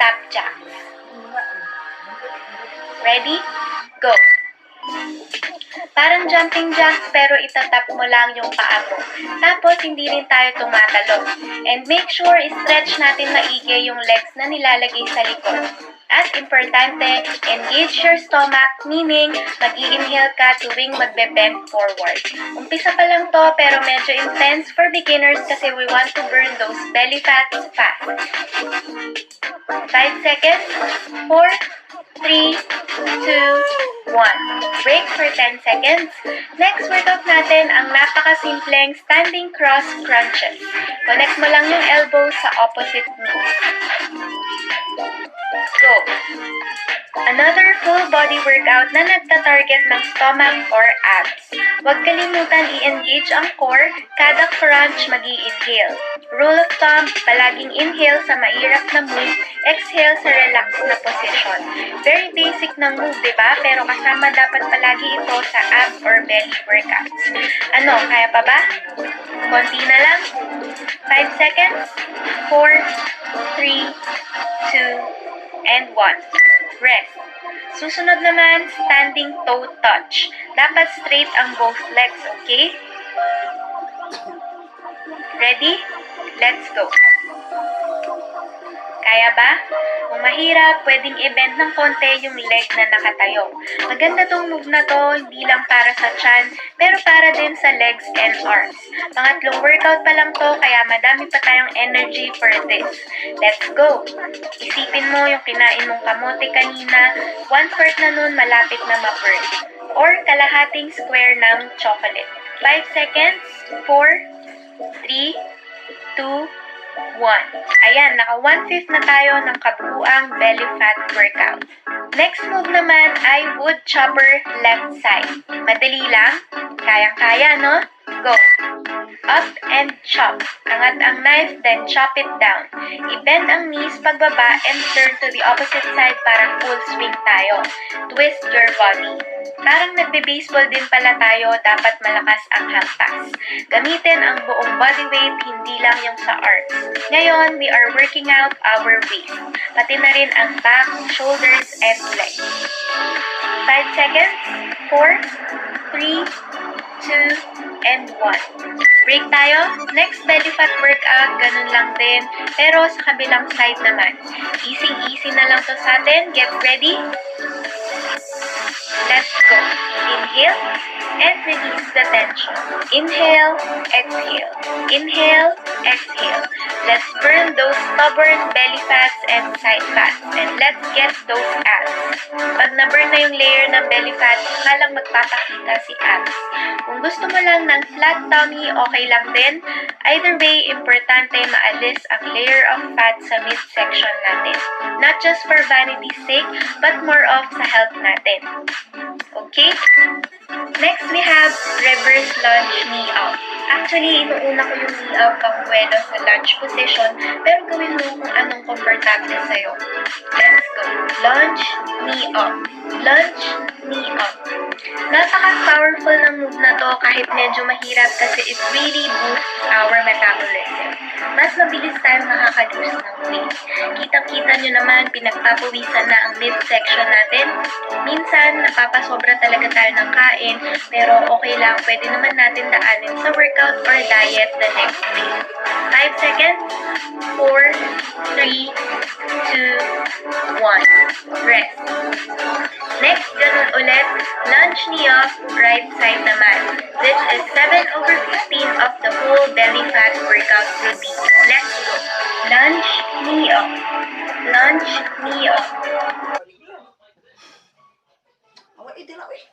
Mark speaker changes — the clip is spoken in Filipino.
Speaker 1: tap jack. Ready? Go! Parang jumping jacks pero itatap mo lang yung paa mo. Tapos hindi rin tayo tumatalon. And make sure i-stretch natin maigi yung legs na nilalagay sa likod. At importante, engage your stomach, meaning mag-i-inhale ka tuwing magbe-bend forward. Umpisa pa lang to pero medyo intense for beginners kasi we want to burn those belly fats fast. 5 seconds. 4, 3, 2, 1. Break for 10 seconds. Next workout natin ang napakasimpleng standing cross crunches. Connect mo lang yung elbow sa opposite knee. Go! Another full body workout na nagta-target ng stomach or abs. Huwag kalimutan i-engage ang core, kada crunch mag-i-inhale. Rule of thumb, palaging inhale sa mairap na move, exhale sa relaxed na position. Very basic ng move, diba? Pero kasama dapat palagi ito sa ab or belly workouts. Ano, kaya pa ba? Konti na lang. 5 seconds. 4, 3, 2, and 1. Rest. Susunod naman, standing toe touch. Dapat straight ang both legs, okay? Ready? Let's go. Kaya ba? Kung mahirap, pwedeng i-bend ng konti yung leg na nakatayo. Maganda tong move na to, hindi lang para sa tiyan, pero para din sa legs and arms. Pangatlong workout pa lang to, kaya madami pa tayong energy for this. Let's go! Isipin mo yung kinain mong kamote kanina, 1/4 na nun malapit na ma-burn. Or kalahating square ng chocolate. 5 seconds. 4, 3, 2, 1. Ayan, naka 1/5 na tayo ng kabuuang belly fat workout. Next move naman ay wood chopper left side. Madali lang. Kayang-kaya, no? Go! Up and chop. Angat ang knife, then chop it down. I-bend ang knees pagbaba and turn to the opposite side para full swing tayo. Twist your body. Parang nagbe-baseball din pala tayo, dapat malakas ang hampas. Gamitin ang buong body weight, hindi lang yung sa arms. Ngayon, we are working out our waist. Pati na rin ang back, shoulders, and legs. 5 seconds. 4, 3, 2, and 1. Break tayo. Next belly fat workout, ganun lang din. Pero sa kabilang side naman. Easy na lang to sa atin. Get ready. Let's go. Inhale and release the tension. Inhale, exhale. Inhale, exhale. Let's burn those stubborn belly fats and side fats. And let's get those abs. Pag na-burn na yung layer ng belly fat, saka lang magpapakita si abs. Kung gusto mo lang ng flat tummy, okay lang din. Either way, importante maalis ang layer of fat sa midsection natin. Not just for vanity's sake, but more of sa health natin. Okay? Next, we have reverse lunge knee up. Actually, inuuna ko yung knee up pang buwelo sa lunge position, pero gawin mo kung anong komportable sa'yo. Let's go. Lunge, knee up. Lunge, knee up. Napaka-powerful ng move na to kahit medyo mahirap kasi it really boosts our metabolism. Mas mabilis tayong nakaka-lose ng weight. Kitang-kita nyo naman, pinagpapawisan na ang midsection natin. Minsan, napapasobra talaga tayo ng kain, pero okay lang, pwede naman natin daanin sa workout or diet the next day. 5 seconds. 4, 3, 2, 1. Rest. Next, ganun ulit, lunge knee up, right side naman. This is 7/15 of the whole belly fat workout routine. Let's go. Lunge, knee up. Lunge, knee up.
Speaker 2: Awak itu nak weh.